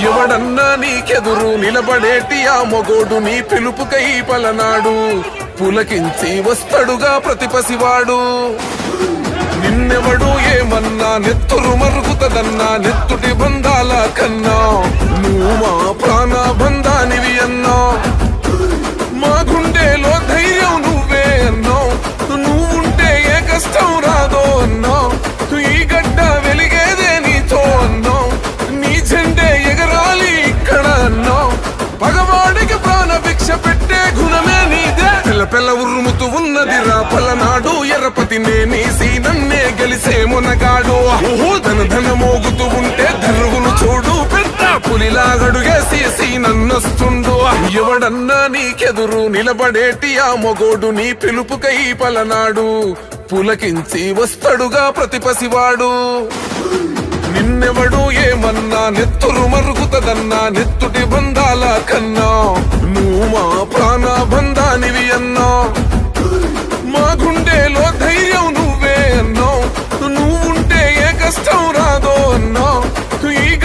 ఎవడన్నా నీకెదురు నిలబడేటి ఆ మొగోడు నీ పిలుపుకై పలనాడు పులకించి వస్తడుగా ప్రతి పసివాడు. నిన్నెవడు ఏమన్నా నెత్తురు మరుగుతదన్నా నెత్తుటి బంధాల కన్నా నువ్వు మా ప్రాణ బంధానివి అన్నా. మా గుండెలో ధైర్యం నువ్వే అన్నావు, నువ్వుంటే ఏ కష్టం రాదో అన్నావు. ఈ గడ్డ వెలిగేదే నీతో అన్నావు, నీ జెండే ఎగరాలి ఇక్కడ అన్నావు. పగవాడికి ప్రాణ భిక్ష పెట్టే గుణమే నీదే. పెళ్ళ ఉరుముతూ ఉన్నదిరా పలనాడు ఎర్రపతి నేనేసి నన్నే గెలిసే మునగాడు. ధన ధన మోగుతూ ఉంటే ధరువును చూడు పెద్ద పులిలాగడుగేసి నన్నొస్తుండు. ఎవడన్నా నీకెదురు నిలబడేటి ఆ మొగోడు నీ పిలుపుకై పలనాడు పులకించి వస్తడుగా ప్రతి పసివాడు. నిన్నెవడు ఏమన్నా నెత్తురు మరుగుతదన్నా నెత్తుటి బంధాల కన్నా నువ్వు మా ప్రాణ బంధానివి అన్నా.